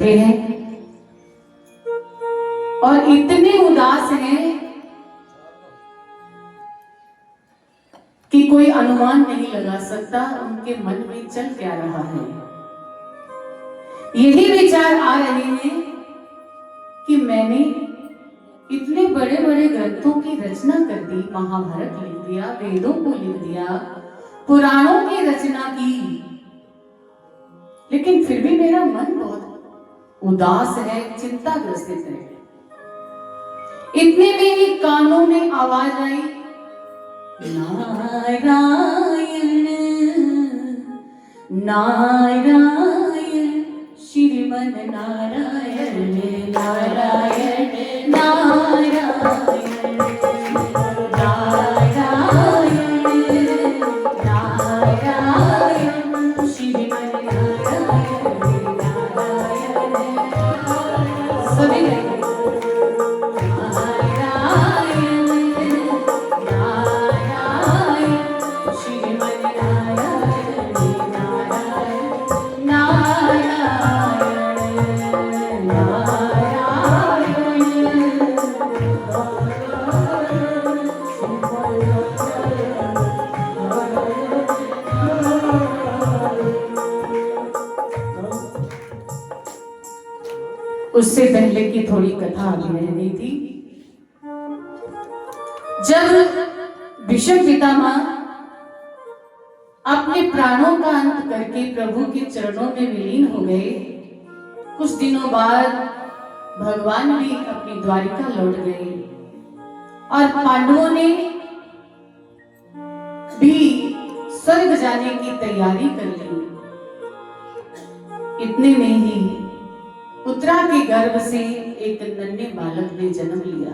हैं और इतने उदास हैं कि कोई अनुमान नहीं लगा सकता उनके मन में चल क्या रहा है। यही विचार आ रहे हैं कि मैंने इतने बड़े बड़े ग्रंथों की रचना कर दी, महाभारत लिख दिया, वेदों को लिख दिया, पुराणों की रचना की, लेकिन फिर भी मेरा मन बहुत उदास है, चिंताग्रसित है। इतने में ही कानों में आवाज आई, नारायण नारायण श्रीमन नारायण नारायण नारायण नारायण नारायण श्रीमन नारायण नारायण। सभी उससे पहले की थोड़ी कथा अभी रह गई थी। जब भीष्म पितामह अपने प्राणों का अंत करके प्रभु के चरणों में विलीन हो गए, कुछ दिनों बाद भगवान भी अपनी द्वारिका लौट गए और पांडवों ने भी स्वर्ग जाने की तैयारी कर ली। इतने में ही उत्तरा के गर्भ से एक नन्हे बालक ने जन्म लिया,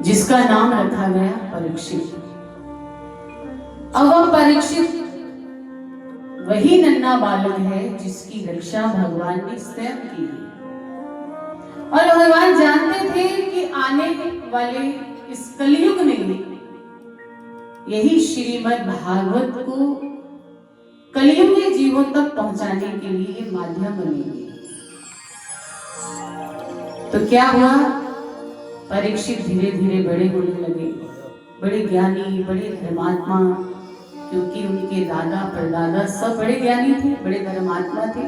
जिसका नाम रखा गया परीक्षित। अब वह परीक्षित वही नन्हा बालक है जिसकी रक्षा भगवान ने स्वयं की और भगवान जानते थे कि आने वाले इस कलयुग में यही श्रीमद् भागवत को कलयुगी जीवों तक पहुंचाने के लिए माध्यम बनेंगे। तो क्या हुआ, परीक्षित धीरे धीरे बड़े होने लगे, बड़े ज्ञानी, बड़े धर्मात्मा, क्योंकि उनके दादा परदादा सब बड़े ज्ञानी थे, बड़े धर्मात्मा थे।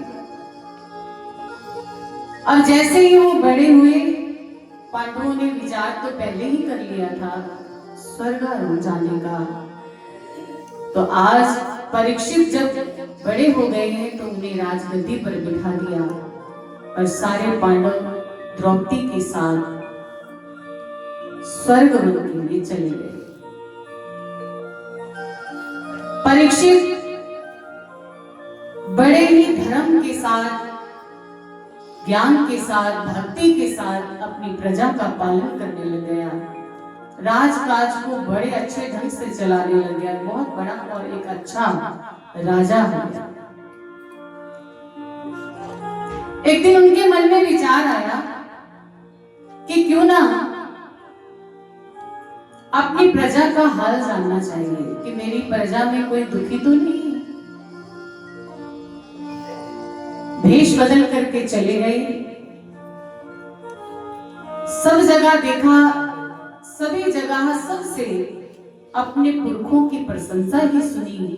अब जैसे ही वो बड़े हुए, पांडवों ने विचार तो पहले ही कर लिया था स्वर्गारोहण जाने का। तो आज परीक्षित जब बड़े हो गए हैं तो उन्हें राजगद्दी पर बिठा दिया और सारे पांडव द्रौपदी के साथ स्वर्गवन के लिए चले गए। परीक्षित बड़े ही धर्म के साथ, ज्ञान के साथ, भक्ति के साथ अपनी प्रजा का पालन करने लग गया। राजकाज को बड़े अच्छे ढंग से चलाने लग गया, बहुत बड़ा और एक अच्छा राजा हो गया। एक दिन उनके मन में विचार आया कि क्यों ना अपनी प्रजा का हाल जानना चाहिए कि मेरी प्रजा में कोई दुखी तो नहीं है। भेष बदल करके चले गए, सब जगह देखा, सभी जगह सबसे अपने पुरखों की प्रशंसा ही सुनी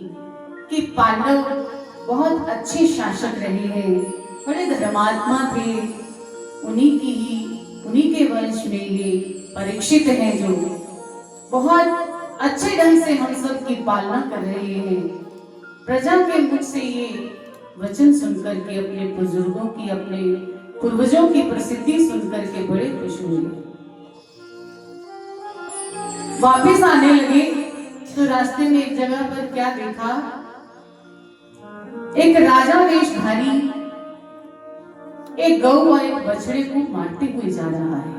कि पांडव बहुत अच्छे शासक रहे हैं, बड़े धर्मात्मा थे, उन्हीं के वंश में ये परीक्षित हैं जो बहुत अच्छे ढंग से हम सब की पालना कर रहे हैं। प्रजा के मुख से ये वचन सुनकर के, अपने बुजुर्गों की, अपने पूर्वजों की प्रसिद्धि सुनकर के बड़े खुश हुए। वापिस आने लगे तो रास्ते में एक जगह पर क्या देखा, एक राजा वेशधारी एक गौ और एक बछड़े को मारते हुए जा रहा है।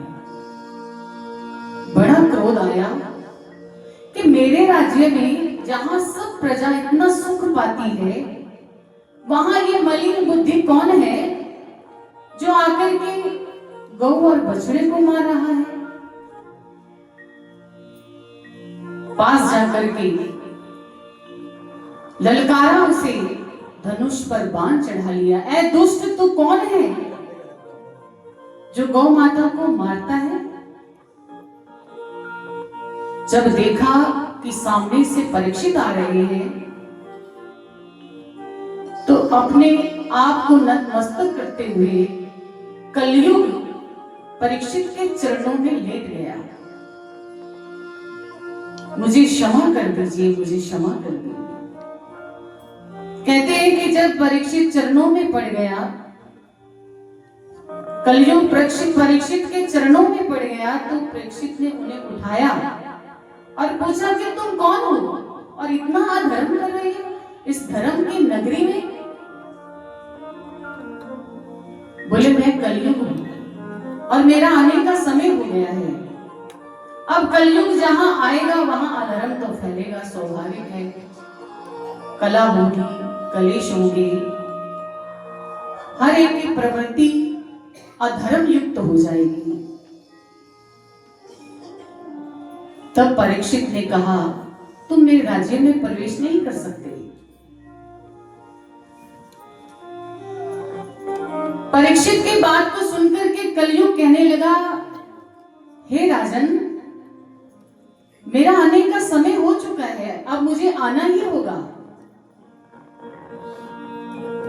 बड़ा क्रोध आया कि मेरे राज्य में जहां सब प्रजा इतना सुख पाती है, वहां ये मलिन बुद्धि कौन है जो आकर के गौ और बछड़े को मार रहा है। पास जाकर के ललकारा उसे, धनुष पर बाण चढ़ा लिया। ऐ दुष्ट, तू कौन है जो गौ माता को मारता है? जब देखा कि सामने से परीक्षित आ रहे हैं तो अपने आप को नतमस्तक करते हुए कलयुग परीक्षित के चरणों में लेट गया। मुझे क्षमा कर दीजिए, मुझे क्षमा कर दीजिए। कहते हैं कि जब परीक्षित चरणों में पड़ गया, कलयुग परीक्षित के चरणों में पड़ गया, तो परीक्षित ने उन्हें उठाया और पूछा कि तुम कौन हो और इतना अधर्म कर रहे हो इस धर्म की नगरी में? बोले, मैं कलयुग हूं और मेरा आने का समय हो गया है। अब कलयुग जहां आएगा वहां अधर्म तो फैलेगा, स्वाभाविक है। कला होगी, कलेश होंगे, हर एक की प्रवृत्ति अधर्म युक्त हो जाएगी। तब परीक्षित ने कहा, तुम मेरे राज्य में प्रवेश नहीं कर सकते। परीक्षित की बात को सुनकर के कलयुग कहने लगा, हे राजन, मेरा आने का समय हो चुका है, अब मुझे आना ही होगा।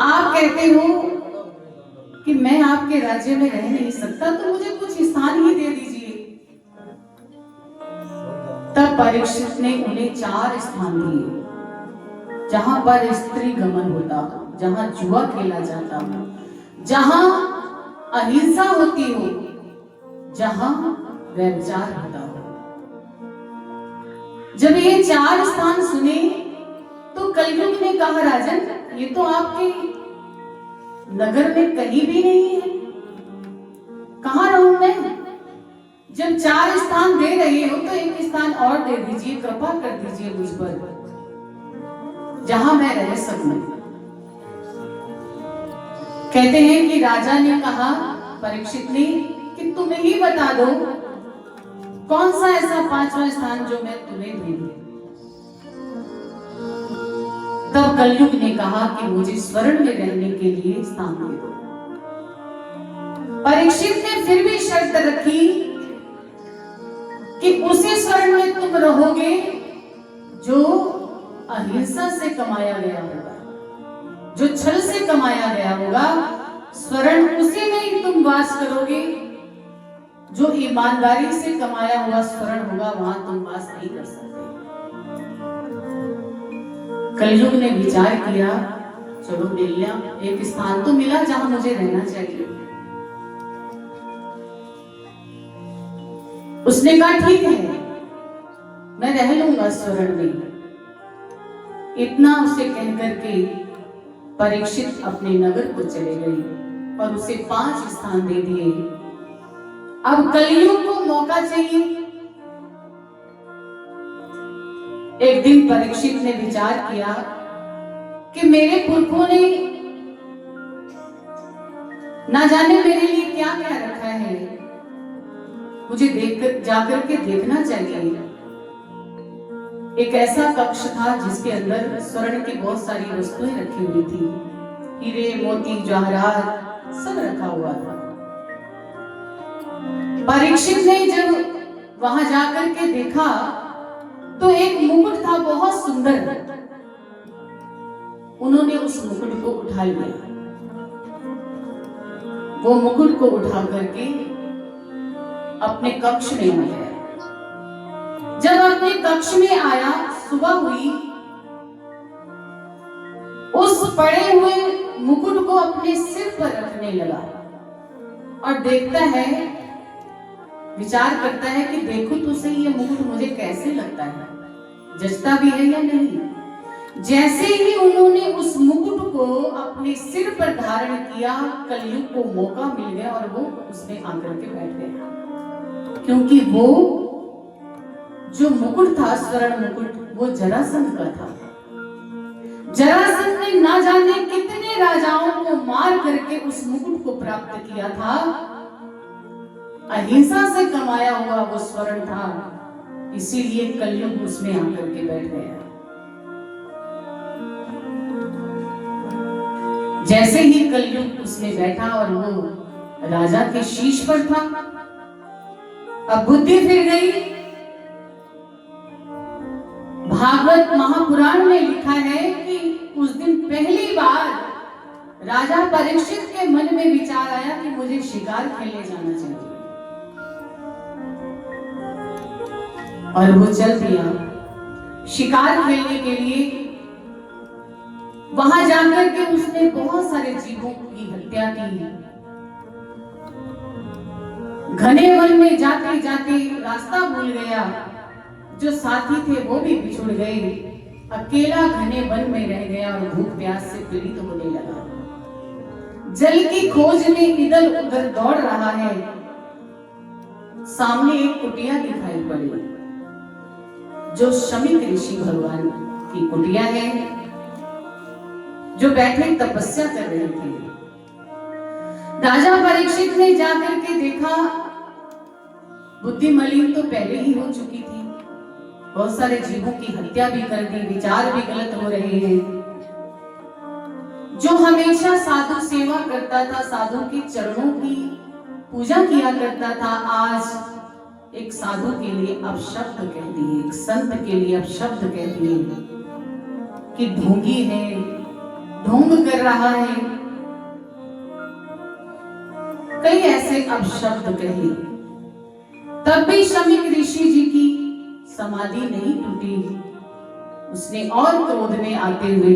आप कहते हो कि मैं आपके राज्य में रह नहीं सकता, तो मुझे कुछ स्थान ही दे दीजिए। तब परीक्षित ने उन्हें 4 स्थान दिए, जहां पर स्त्री गमन होता हो, जहां जुआ खेला जाता हो, जहां अहिंसा होती हो, जहां व्यभिचार होता हो। जब ये 4 स्थान सुने तो कलयुग ने कहा, राजन, ये तो आपके नगर में कहीं भी नहीं है, कहां रहूं मैं? जब 4 स्थान दे रहे हो तो एक स्थान और दे दीजिए, कृपा कर दीजिए मुझ पर, जहां मैं रह सकूं। कहते हैं कि राजा ने कहा परीक्षित ने कि तुम ही बता दो कौन सा ऐसा 5वां स्थान जो मैं तुम्हें दे दूं। तब कलयुग ने कहा कि मुझे स्वर्ण में रहने के लिए स्थान दे दो। परीक्षित ने फिर भी शर्त रखी कि उसी स्वर्ण में तुम रहोगे जो अहिंसा से कमाया गया होगा, जो छल से कमाया गया होगा। स्वर्ण उसी में ही तुम वास करोगे, जो ईमानदारी से कमाया हुआ स्वर्ण होगा वहां तुम वास नहीं कर सकते। कलयुग ने विचार किया, चलो मिल लिया, एक स्थान तो मिला जहां मुझे रहना चाहिए। उसने कहा ठीक है, मैं रह लूंगा स्वर्ण में। इतना उसे कहकर के परीक्षित अपने नगर को चले गई और उसे 5 स्थान दे दिए। अब कलयुग को मौका चाहिए। एक दिन परीक्षित ने विचार किया कि मेरे पुरखों ने ना जाने मेरे लिए क्या क्या रखा है, मुझे देखकर जाकर के देखना चाहिए। एक ऐसा कक्ष था जिसके अंदर स्वर्ण की बहुत सारी वस्तुएं रखी हुई थी, हीरे मोती जवाहरात सब रखा हुआ था। परीक्षित ने जब वहां जाकर के देखा तो एक मुकुट था बहुत सुंदर। उन्होंने उस मुकुट को उठा लिया। वो मुकुट को उठा करके अपने कक्ष में आ गया। जब अपने कक्ष में आया, सुबह हुई, उस पड़े हुए मुकुट को अपने सिर पर रखने लगा और देखता है, विचार करता है कि देखो तो सही ये मुकुट मुझे कैसे लगता है, जचता भी है या नहीं। जैसे ही उन्होंने उस मुकुट को अपने सिर पर धारण किया, कलयुग को मौका मिल गया और वो उसमें आकर के बैठ गया। क्योंकि वो जो मुकुट था, स्वर्ण मुकुट, वो जरासंध का था। जरासंध ने ना जाने कितने राजाओं को मार करके उस मुकुट को प्राप्त किया था। अहिंसा से कमाया हुआ वो स्वर्ण था, इसीलिए कलयुग उसमें आकर के बैठ गया। जैसे ही कलयुग उसमें बैठा और वो राजा के शीश पर था, अब बुद्धि फिर गई। भागवत महापुराण में लिखा है कि उस दिन पहली बार राजा परीक्षित के मन में विचार आया कि मुझे शिकार खेलने जाना चाहिए, और वो चल दिया शिकार खेलने के लिए। वहां जाकर के उसने बहुत सारे जीवों की हत्या की। घने वन में जाते जाते रास्ता भूल गया, जो साथी थे वो भी बिछुड़ गए, अकेला घने वन में रह गया और भूख प्यास से पीड़ित होने लगा। जल की खोज में इधर उधर दौड़ रहा है। सामने एक कुटिया दिखाई पड़ी, जो शमिक ऋषि भगवान की कुटिया है, जो बैठे तपस्या कर रहे थे। राजा परीक्षित ने जाकर के देखा, बुद्धि मलिन तो पहले ही हो चुकी थी, बहुत सारे जीवों की हत्या भी कर दी, विचार भी गलत हो रहे हैं। जो हमेशा साधु सेवा करता था, साधु के चरणों की पूजा किया करता था, आज एक साधु के लिए अपशब्द कह दिए, एक संत के लिए अपशब्द कह दिए कि ढोंगी है, ढोंग कर रहा है, कई ऐसे अपशब्द कहे। तब भी शमिक ऋषि जी की समाधि नहीं टूटी। उसने और क्रोध में आते हुए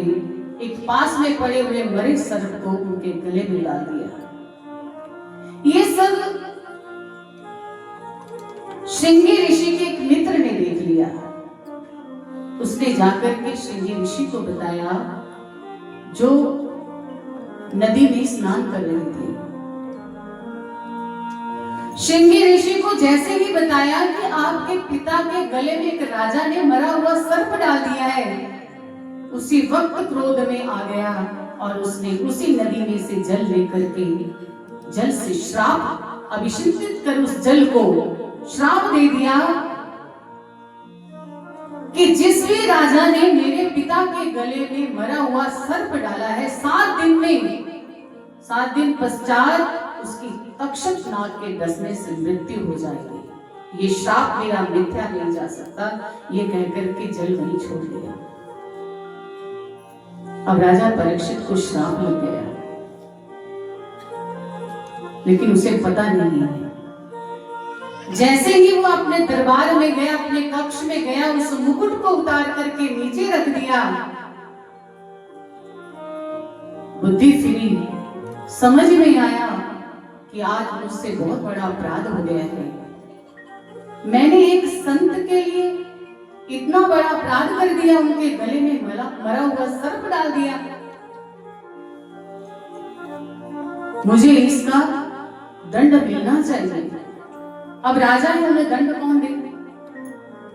एक पास में पड़े हुए मरे सर्प को उनके गले में डाल दिया। ये सब श्रृंगी ऋषि के एक मित्र ने देख लिया। उसने जाकर के श्रृंगी ऋषि को बताया, जो नदी में स्नान कर रहे थे। श्रृंगी ऋषि को जैसे ही बताया कि आपके पिता के गले में एक राजा ने मरा हुआ सर्प डाल दिया है, उसी वक्त क्रोध में आ गया और उसने उसी नदी में से जल लेकर के जल से श्राप अभिषेकित कर उस जल को श्राप दे दिया कि जिस भी राजा ने मेरे पिता के गले में मरा हुआ सर्प डाला है, 7 दिन पश्चात उसकी तक्षक नाग के डसने से मृत्यु हो जाएगी। ये श्राप मेरा मिथ्या नहीं जा सकता, ये कहकर के जल वहीं छोड़ दिया। अब राजा परीक्षित को श्राप लग गया, लेकिन उसे पता नहीं है। जैसे ही वो अपने दरबार में गया, अपने कक्ष में गया, उस मुकुट को उतार करके नीचे रख दिया। बुद्धि फिरी, समझ में आया कि आज मुझसे बहुत बड़ा अपराध हो गया है। मैंने एक संत के लिए इतना बड़ा अपराध कर दिया, उनके गले में मरा हुआ सर्प डाल दिया। मुझे इसका दंड मिलना चाहिए। अब राजा है, उन्हें दंड कौन दे?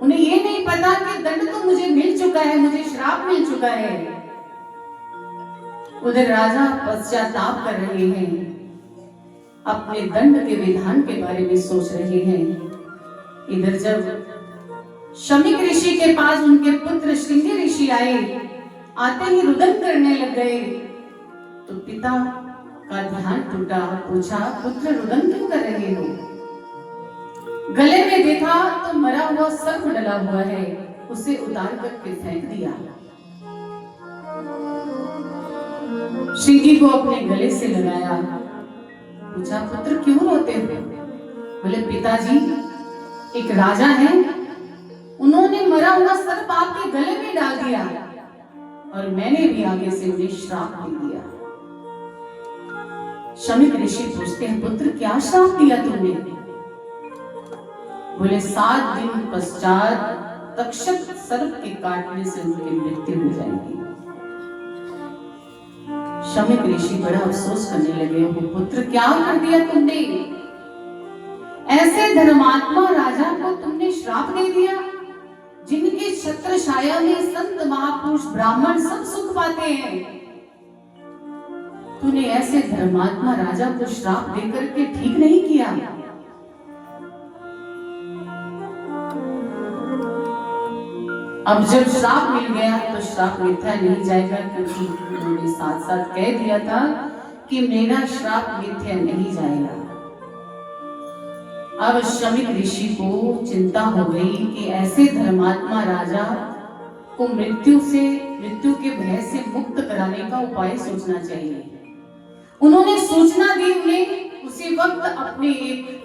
उन्हें ये नहीं पता कि दंड तो मुझे मिल चुका है, मुझे श्राप मिल चुका है। उधर राजा पश्चाताप कर रहे हैं, अपने दंड के विधान के बारे में सोच रहे हैं। इधर जब शमिक ऋषि के पास उनके पुत्र श्रृंगी ऋषि आए, आते ही रुदन करने लग गए, तो पिता का ध्यान टूटा। पूछा, पुत्र रुदन क्यों कर रहे हो? गले में देखा तो मरा हुआ सर्प डला हुआ है, उसे उतार करके फेंक दिया। श्रृंगी को अपने गले से लगाया। पूछा, पुत्र क्यों रोते हो? बोले, पिताजी, एक राजा है, उन्होंने मरा हुआ सर्प आपके गले में डाल दिया और मैंने भी आगे से उन्हें श्राप दे दिया। शमिक ऋषि पूछते हैं, पुत्र क्या श्राप दिया तुमने? बोले, 7 दिन पश्चात तक्षक सर्प के काटने से उनकी मृत्यु हो जाएगी। शमिक ऋषि बड़ा अफसोस करने लगे, वो पुत्र क्या कर दिया तुमने? ऐसे धर्मात्मा राजा को तुमने श्राप दे दिया, जिनके छत्र छाया में संत महापुरुष ब्राह्मण सब सुख पाते हैं। तूने ऐसे धर्मात्मा राजा को श्राप देकर के ठीक नहीं किया। अब जब श्राप मिल गया तो श्राप मिथ्या नहीं जाएगा, क्योंकि उन्होंने साथ साथ कह दिया था कि मेरा श्राप मिथ्या नहीं जाएगा। अब शमिक ऋषि को चिंता हो गई कि ऐसे धर्मात्मा राजा को मृत्यु के भय से मुक्त कराने का उपाय सोचना चाहिए। उन्होंने सूचना दी, उन्हें उसी वक्त अपने एक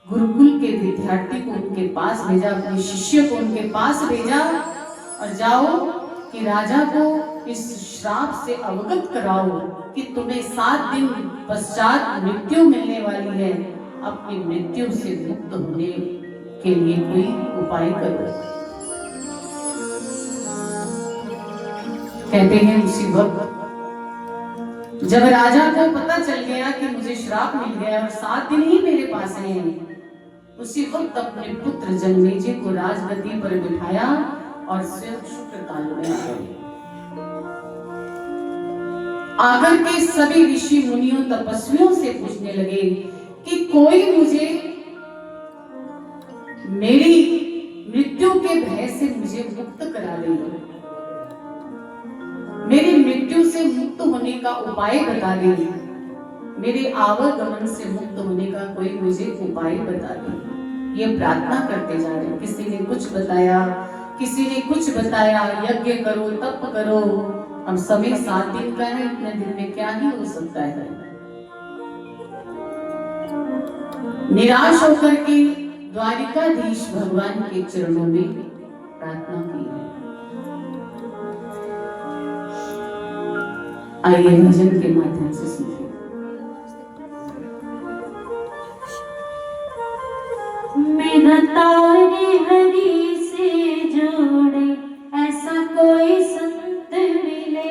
गुरुकुल के विद्यार्थी को उनके पास भेजा, अपने शिष्य को उनके पास भेजा और जाओ कि राजा को इस श्राप से अवगत कराओ कि तुम्हें 7 दिन पश्चात मृत्यु मिलने वाली है, अपनी मृत्यु से मुक्त होने के लिए कोई उपाय करो। कहते हैं उसी वक्त जब राजा को पता चल गया कि मुझे श्राप मिल गया और 7 दिन ही मेरे पास हैं, उसी वक्त अपने पुत्र जन्मेजय को राजगद्दी पर बिठाया और स्वयं शुक्रताल में आ गए। आकर के सभी ऋषि मुनियों तपस्वियों से पूछने लगे कि कोई मुझे मेरी मृत्यु के भय से मुझे मुक्त करा दे, मेरी मृत्यु से मुक्त होने का उपाय बता दे, मेरे आवागमन से मुक्त होने का कोई मुझे उपाय बता दे। ये प्रार्थना करते जा रहे। किसी ने कुछ बताया, किसी ने कुछ बताया, यज्ञ करो, तप करो। हम समय 7 दिन का है, इतने दिन में क्या ही हो सकता है। निराश होकर के द्वारिकाधीश भगवान के चरणों में प्रार्थना की है। आइए भजन के माध्यम से सुनिए। मेरा तारे हरि से जोड़े ऐसा कोई संत मिले,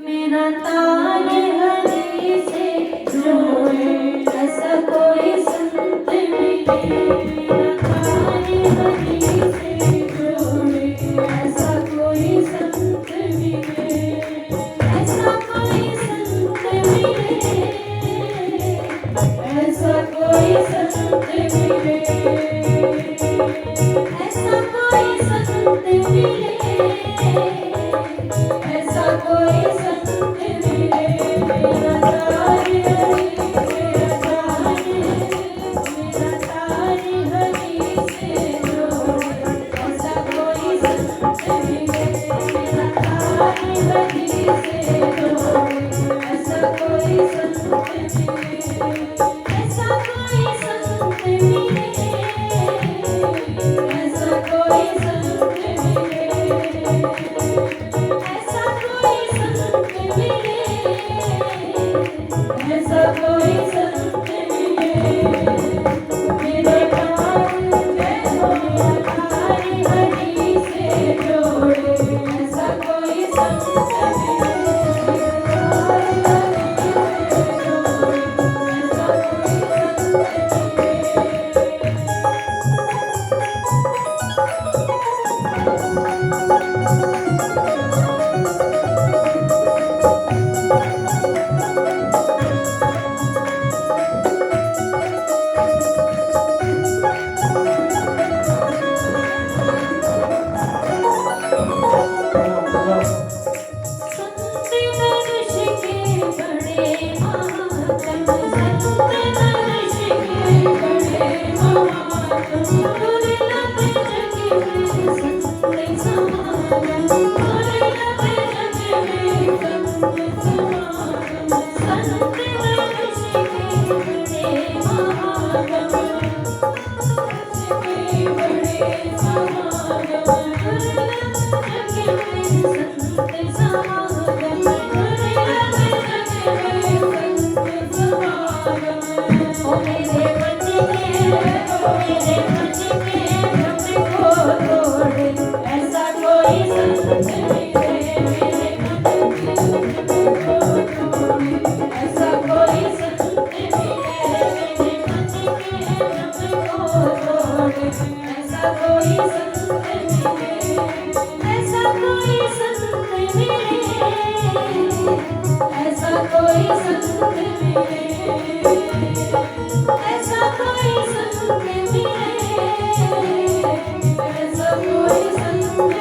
मेरा तारे हरि से जोड़े ऐसा कोई संत मिले, मेरा तारे हरि से जोड़े ऐसा कोई संत मिले, ऐसा कोई संत मिले, ऐसा कोई संत मिले, ऐसा कोई संत मिले, ऐसा कोई संत मिले, मेरा तारे हरि, मेरा तारे हरि से जोड़े ऐसा कोई संत मिले, मेरा तारे हरि से जोड़े ऐसा कोई संत मिले, ऐसा कोई संत मिले, ऐसा कोई संत मिले, ऐसा कोई संत मिले, ऐसा कोई संत मिले, मेरे प्राण जैसो तारे हरि से जोड़े ऐसा कोई संत मिले, ऐसा कोई संत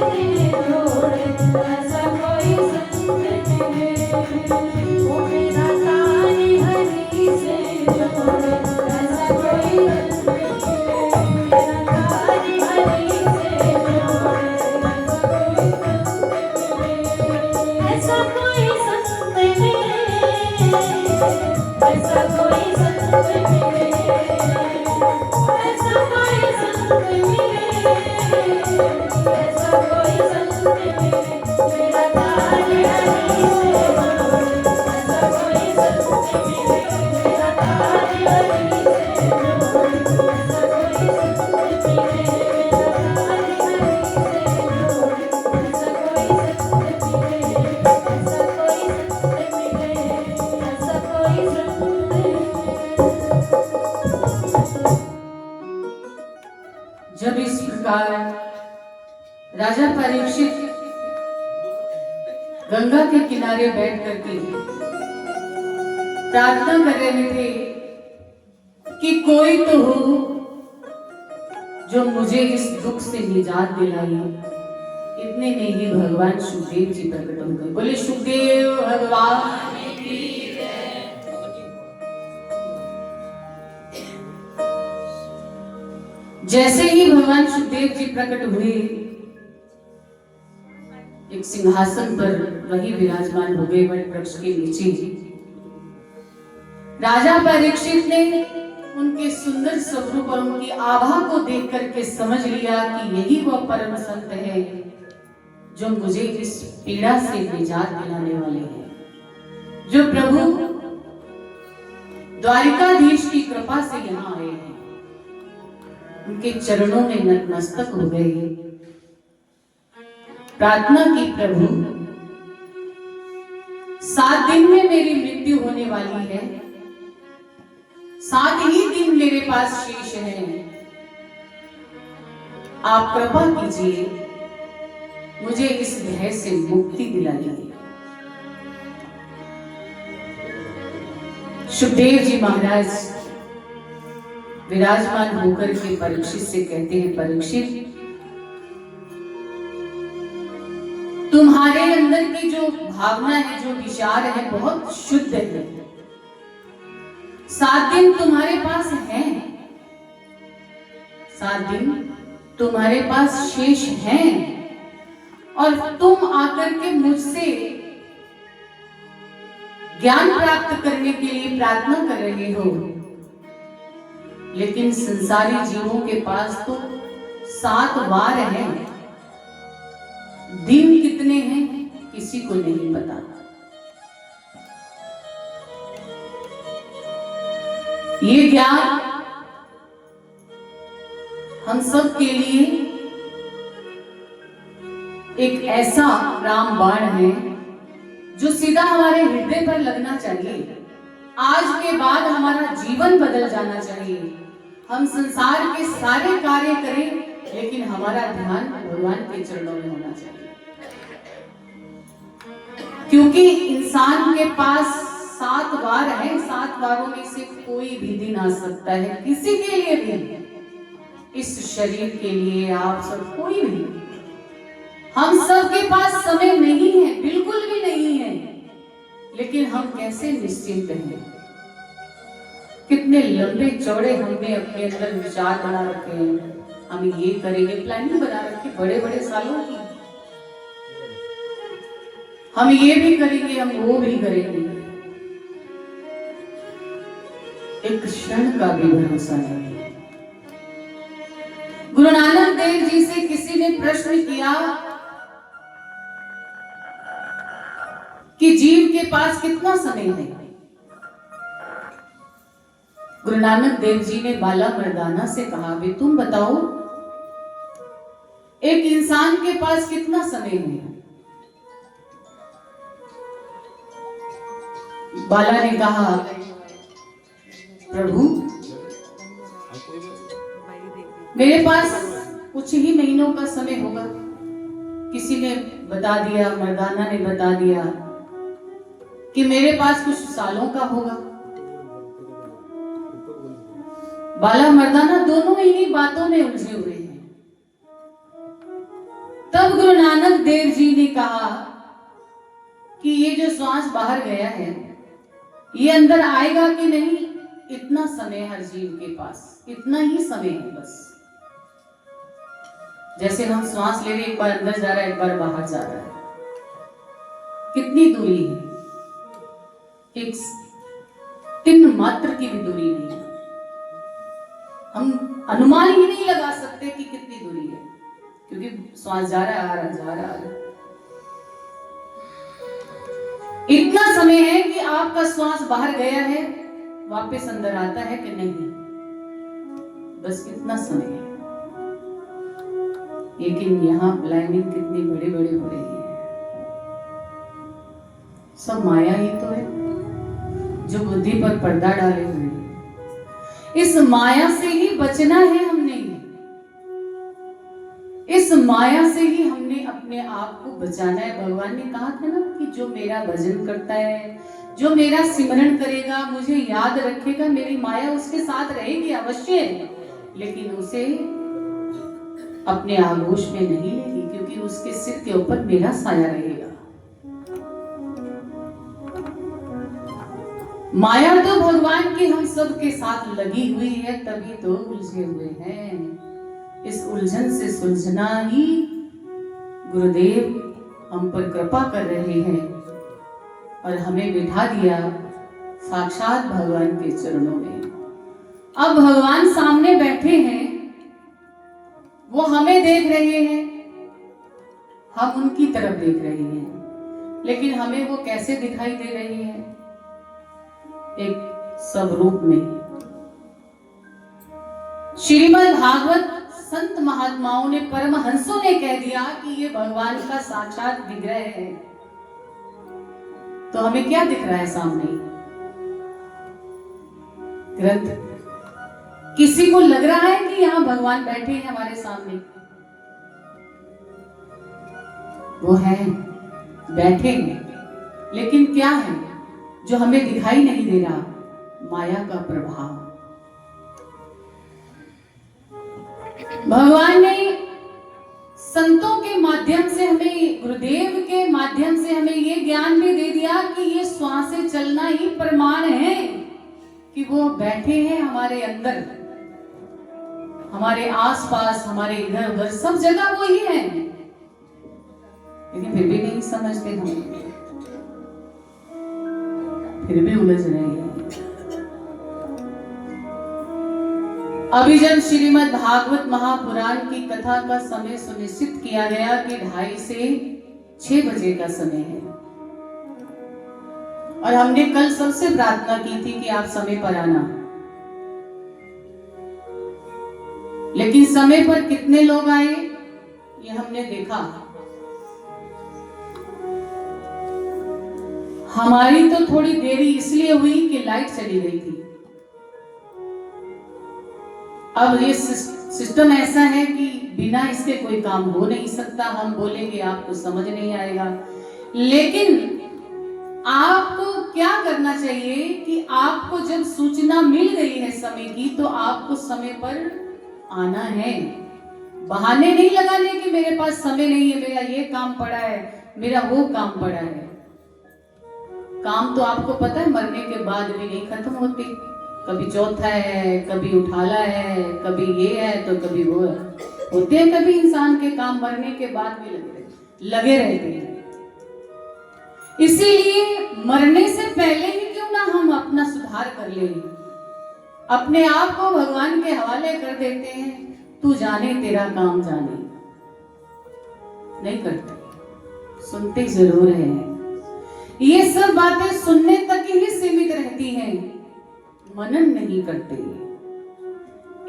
में जोड़े, ऐसा कोई संत मिले। वो मेरा कार्य हरि से जोड़े, ऐसा कोई संत मिले। मेरा कार्य हरि से जोड़े, ऐसा कोई संत मिले। ऐसा कोई संत मिले। ऐसा कोई संत मिले। ऐसा कोई संत मिले। मेरा कार्य हरि से जोड़े, ऐसा कोई संत मिले। मेरा कार्य हरि से जोड़े, ऐसा कोई संत मिले। मेरा कार्य हरि से जोड़े, ऐसा कोई संत मिले। ऐसा कोई संत मिले। ऐसा कोई संत मिले। जब इस प्रकार राजा परीक्षित गंगा के किनारे बैठ करके प्रार्थना कर रहे थे कि कोई तो हो जो मुझे इस दुख से निजात दिलाए, इतने में ही भगवान सुखदेव जी प्रकट हो गए। बोले सुखदेव भगवान की जय। जैसे ही भगवान सुखदेव जी प्रकट हुए, एक सिंहासन पर वही विराजमान हो गए वट वृक्ष के नीचे। राजा परीक्षित ने उनके सुंदर स्वरूप और उनकी आभा को देख करके समझ लिया कि यही वह परम संत है जो मुझे इस पीड़ा से निजात दिलाने वाले हैं, जो प्रभु द्वारिकाधीश की कृपा से यहाँ आए हैं। उनके चरणों में नतमस्तक हो गए, प्रार्थना की, प्रभु 7 दिन में मेरी मृत्यु होने वाली है, 7 ही दिन मेरे पास शेष है, आप कृपा कीजिए, मुझे इस भय से मुक्ति दिलाइए। सुखदेव जी महाराज विराजमान होकर के परीक्षित से कहते हैं, परीक्षित तुम्हारे अंदर की जो भावना है, जो विचार है, बहुत शुद्ध है। 7 दिन तुम्हारे पास हैं, 7 दिन तुम्हारे पास शेष हैं, और तुम आकर के मुझसे ज्ञान प्राप्त करने के लिए प्रार्थना कर रहे हो। लेकिन संसारी जीवों के पास तो 7 वार हैं, दिन कितने हैं किसी को नहीं पता। ये ज्ञान हम सब के लिए एक ऐसा रामबाण है जो सीधा हमारे हृदय पर लगना चाहिए। आज के बाद हमारा जीवन बदल जाना चाहिए। हम संसार के सारे कार्य करें, लेकिन हमारा ध्यान भगवान के चरणों में होना चाहिए। क्योंकि इंसान के पास 7 वार है, 7 वारों में से कोई भी दिन आ सकता है, किसी के लिए भी, इस शरीर के लिए, आप सब, कोई भी। हम सब के पास समय नहीं है, बिल्कुल भी नहीं है, लेकिन हम कैसे निश्चिंत हैं। कितने लंबे चौड़े हमने अपने अंदर विचार बना रखे हैं, हम ये करेंगे, प्लानिंग बना रखी बड़े बड़े सालों की, हम ये भी करेंगे, हम वो भी करेंगे। एक क्षण का भी भरोसा नहीं है। गुरु नानक देव जी से किसी ने प्रश्न किया कि जीव के पास कितना समय है। गुरु नानक देव जी ने बाला मर्दाना से कहा, भी तुम बताओ एक इंसान के पास कितना समय है। बाला ने कहा, प्रभु मेरे पास कुछ ही महीनों का समय होगा। किसी ने बता दिया, मर्दाना ने बता दिया कि मेरे पास कुछ सालों का होगा। बाला मर्दाना दोनों इन्हीं बातों में उलझे हुए हैं। तब गुरु नानक देव जी ने कहा कि ये जो श्वास बाहर गया है ये अंदर आएगा कि नहीं, इतना समय हर जीव के पास, इतना ही समय है बस। जैसे हम श्वास ले रहे, एक बार अंदर जा रहा है, एक बार बाहर जा रहा है, कितनी दूरी है, एक तिन मात्र की भी दूरी नहीं है। हम अनुमान ही नहीं लगा सकते कि कितनी दूरी है, क्योंकि श्वास जा रहा है, आ रहा, जा रहा है। इतना समय है कि आपका श्वास बाहर गया है, वापस अंदर आता है कि नहीं, बस इतना समय है। लेकिन यहाँ प्लानिंग कितनी बड़े बड़े हो रही है, सब माया ही तो है जो बुद्धि पर पर्दा डाले हुए है। इस माया से ही बचना है हमने, इस माया से ही हमने अपने आप को बचाना है। भगवान ने कहा था ना कि जो मेरा भजन करता है, जो मेरा सिमरन करेगा, मुझे याद रखेगा, मेरी माया उसके साथ रहेगी अवश्य, लेकिन उसे अपने आगोश में नहीं लेगी, क्योंकि उसके सिर के ऊपर मेरा साया रहेगा। माया तो भगवान की हम सब के साथ लगी हुई है, तभी तो उलझे हुए हैं। इस उलझन से सुलझना ही गुरुदेव हम पर कृपा कर रहे हैं और हमें बिठा दिया साक्षात भगवान के चरणों में। अब भगवान सामने बैठे हैं, वो हमें देख रहे हैं, हम उनकी तरफ देख रहे हैं, लेकिन हमें वो कैसे दिखाई दे रही है? एक स्वरूप में। श्रीमद् भागवत संत महात्माओं ने, परमहंसों ने कह दिया कि ये भगवान का साक्षात विग्रह है। तो हमें क्या दिख रहा है सामने? ग्रंथ। किसी को लग रहा है कि यहां भगवान बैठे हैं हमारे सामने? वो है, बैठे हैं, लेकिन क्या है जो हमें दिखाई नहीं दे रहा? माया का प्रभाव। भगवान ने संतों के माध्यम से हमें, गुरुदेव के माध्यम से हमें ये ज्ञान भी दे दिया कि ये श्वास से चलना ही प्रमाण है कि वो बैठे हैं हमारे अंदर, हमारे आसपास, हमारे इधर उधर, सब जगह वो ही है। लेकिन फिर भी नहीं समझते हम, फिर भी उलझ रहे हैं। अभी जब श्रीमद् भागवत महापुराण की कथा का समय सुनिश्चित किया गया कि 2:30 से 6 बजे का समय है, और हमने कल सबसे प्रार्थना की थी कि आप समय पर आना, लेकिन समय पर कितने लोग आए ये हमने देखा। हमारी तो थोड़ी देरी इसलिए हुई कि लाइट चली गई थी। अब ये सिस्टम ऐसा है कि बिना इसके कोई काम हो नहीं सकता। हम बोलेंगे आपको समझ नहीं आएगा, लेकिन आपको क्या करना चाहिए कि आपको जब सूचना मिल गई है समय की, तो आपको समय पर आना है। बहाने नहीं लगाने कि मेरे पास समय नहीं है, मेरा ये काम पड़ा है, मेरा वो काम पड़ा है। काम तो आपको पता है मरने के बाद भी नहीं खत्म होते। कभी चौथा है, कभी उठाला है, कभी ये है तो कभी वो है। होते हैं कभी इंसान के काम मरने के बाद भी लगे रहते हैं। इसीलिए मरने से पहले ही क्यों ना हम अपना सुधार कर ले, अपने आप को भगवान के हवाले कर देते हैं। तू जाने तेरा काम जाने, नहीं करते, सुनते जरूर हैं। ये सब बातें सुनने तक ही सीमित रहती हैं, मनन नहीं करते।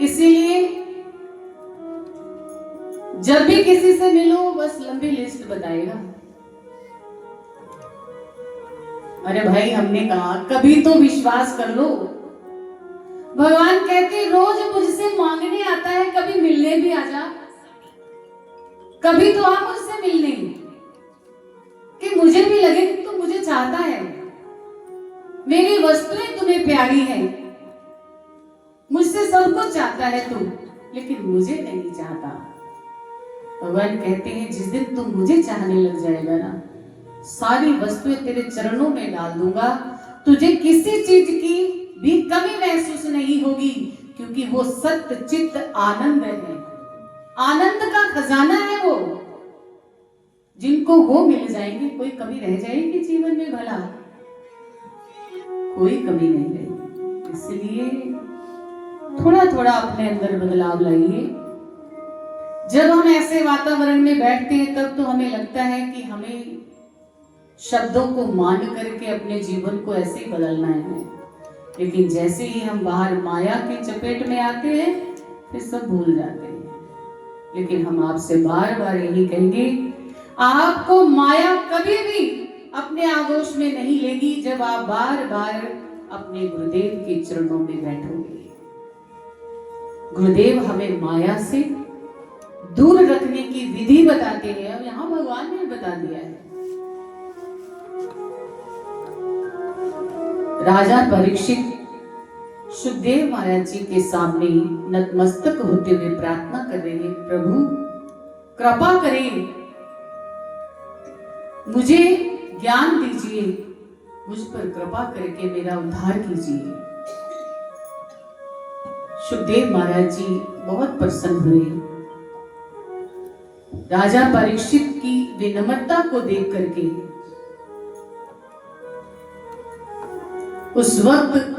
इसीलिए जब भी किसी से मिलो बस लंबी लिस्ट बताएगा। अरे भाई, हमने कहा कभी तो विश्वास कर लो। भगवान कहते रोज मुझसे मांगने आता है, कभी मिलने भी आ जा। कभी तो आप मुझसे मिलने, कि मुझे भी लगे कि तू मुझे चाहता है, मेरी वस्तुएं तुम्हें प्यारी है, मुझसे सब कुछ चाहता है तू, लेकिन मुझे नहीं चाहता। भगवान कहते हैं जिस दिन तुम मुझे चाहने लग जाएगा ना, सारी वस्तुएं तेरे चरणों में डाल दूंगा, तुझे किसी चीज की भी कमी महसूस नहीं होगी, क्योंकि वो सत्य चित्त आनंद है, आनंद का खजाना है वो। जिनको वो मिल जाएंगे, कोई कमी रह जाएगी जीवन में? भला कोई कमी नहीं रहेगी। इसलिए थोड़ा थोड़ा अपने अंदर बदलाव लाइए। जब हम ऐसे वातावरण में बैठते हैं तब तो हमें लगता है कि हमें शब्दों को मान करके अपने जीवन को ऐसे ही बदलना है, लेकिन जैसे ही हम बाहर माया की चपेट में आते हैं फिर सब भूल जाते हैं। लेकिन हम आपसे बार बार यही कहेंगे, आपको माया कभी भी अपने आगोश में नहीं लेगी जब आप बार बार अपने गुरुदेव के चरणों में बैठोगे। गुरुदेव हमें माया से दूर रखने की विधि बताते हैं, और यहां भगवान ने बता दिया है। राजा परीक्षित सुखदेव महाराज जी के सामने नतमस्तक होते हुए प्रार्थना कर रहे हैं, प्रभु कृपा करें, मुझे ज्ञान दीजिए, मुझ पर कृपा करके मेरा उद्धार कीजिए। सुखदेव महाराज जी बहुत प्रसन्न हुए। राजा परीक्षित की विनम्रता को देख करके उस वक्त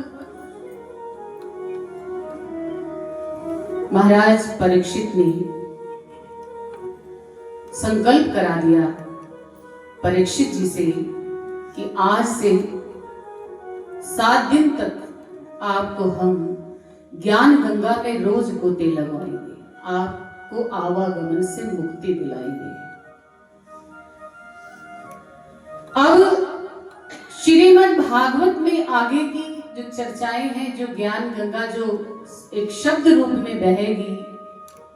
महाराज परीक्षित ने संकल्प करा दिया परीक्षित जी से कि आज से 7 दिन तक आपको हम ज्ञान गंगा में रोज गोते लगवाएंगे, आपको आवागमन से मुक्ति दिलाएंगे। अब श्रीमद् भागवत में आगे की जो चर्चाएं हैं, जो ज्ञान गंगा जो एक शब्द रूप में बहेगी,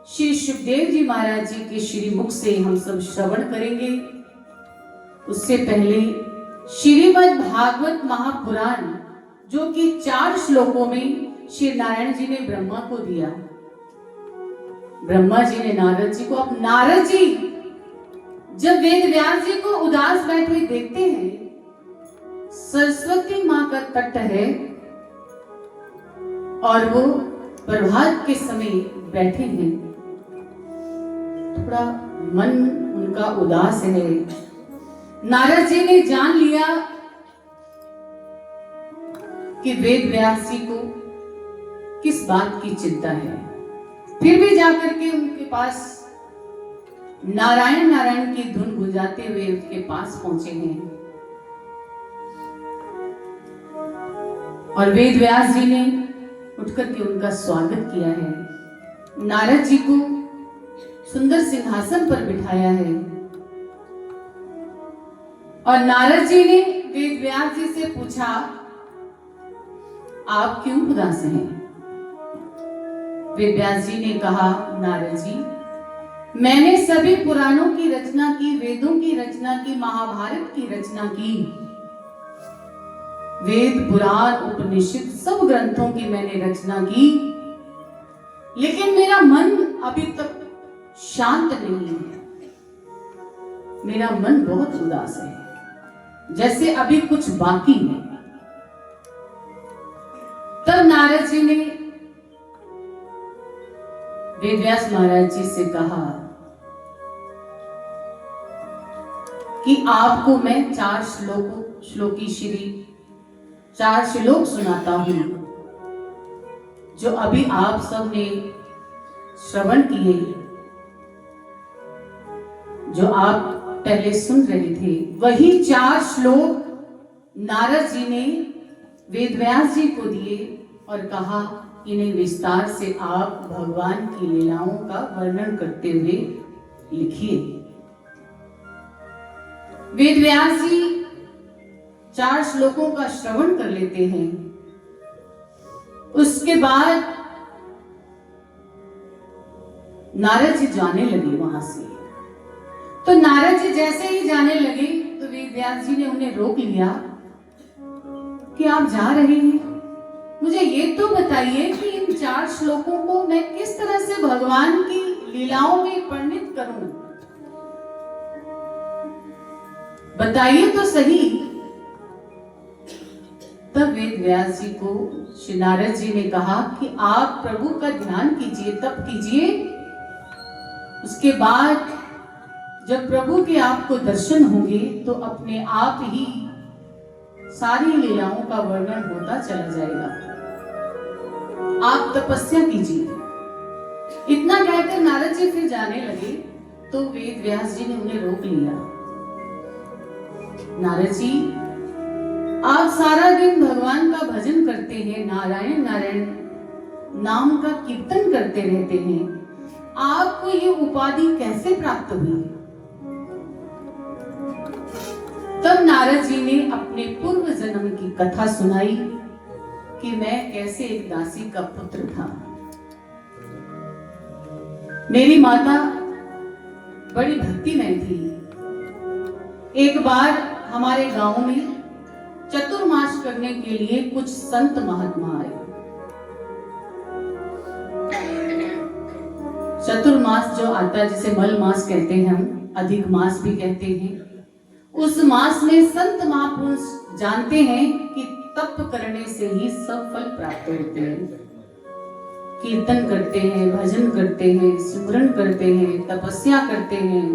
श्री सुखदेव जी महाराज जी के श्रीमुख से हम सब श्रवण करेंगे। उससे पहले श्रीमद् भागवत महापुराण, जो कि 4 श्लोकों में श्री नारायण जी ने ब्रह्मा को दिया, ब्रह्मा जी ने नारद जी को। अब नारद जी जब वेद व्यास जी को उदास बैठे देखते हैं, सरस्वती मां का तट है और वो प्रभात के समय बैठे हैं, थोड़ा मन उनका उदास है। नारद जी ने जान लिया कि वेद व्यास जी को किस बात की चिंता है, फिर भी जाकर के उनके पास नारायण नारायण की धुन गुंजाते हुए उसके पास पहुंचे हैं। और वेद व्यास जी ने उठकर के उनका स्वागत किया है, नारद जी को सुंदर सिंहासन पर बिठाया है। और नारद जी ने वेद व्यास जी से पूछा, आप क्यों उदास हैं? वेद व्यास जी ने कहा, नारद जी, मैंने सभी पुराणों की रचना की, वेदों की रचना की, महाभारत की रचना की, वेद पुराण उपनिषद सब ग्रंथों की मैंने रचना की, लेकिन मेरा मन अभी तक शांत नहीं है, मेरा मन बहुत उदास है, जैसे अभी कुछ बाकी है। तब नारद जी ने वेदव्यास महाराज जी से कहा कि आपको मैं 4 श्लोकी श्री 4 श्लोक सुनाता हूं, जो अभी आप सब ने श्रवण किए, जो आप पहले सुन रहे थे, वही 4 श्लोक नारद जी ने वेदव्यास जी को दिए और कहा, इन्हें विस्तार से आप भगवान की लीलाओं का वर्णन करते हुए लिखिए। वेदव्यास जी 4 श्लोकों का श्रवण कर लेते हैं। उसके बाद नारद जी जाने लगे वहां से। तो नारद जी जैसे ही जाने लगे तो वेदव्यास जी ने उन्हें रोक लिया कि आप जा रहे हैं, मुझे ये तो बताइए कि इन 4 श्लोकों को मैं किस तरह से भगवान की लीलाओं में परिणित करूं। बताइए तो सही। तब वेद व्यास जी को श्री नारद जी ने कहा कि आप प्रभु का ध्यान कीजिए, तप कीजिए। उसके बाद जब प्रभु के आपको दर्शन होंगे तो अपने आप ही सारी लीलाओं का वर्णन होता चला जाएगा। आप तपस्या कीजिए। इतना कहकर नारद जी फिर जाने लगे तो वेद व्यास जी ने उन्हें रोक लिया। नारद जी, आप सारा दिन भगवान का भजन करते हैं, नारायण नारायण नाम का कीर्तन करते रहते हैं, आपको ये उपाधि कैसे प्राप्त हुई? तब नारद जी ने अपने पूर्व जन्म की कथा सुनाई कि मैं कैसे एक दासी का पुत्र था। मेरी माता बड़ी भक्तिमय थी। एक बार हमारे गांव में चतुर्मास करने के लिए कुछ संत महात्मा आए। चतुर्मास जो आता है, जिसे मल मास कहते हैं, हम अधिक मास भी कहते हैं, उस मास में संत महापुरुष जानते हैं कि तप करने से ही सब फल प्राप्त होते हैं। कीर्तन करते हैं, भजन करते हैं, सिमरन करते हैं, तपस्या करते हैं,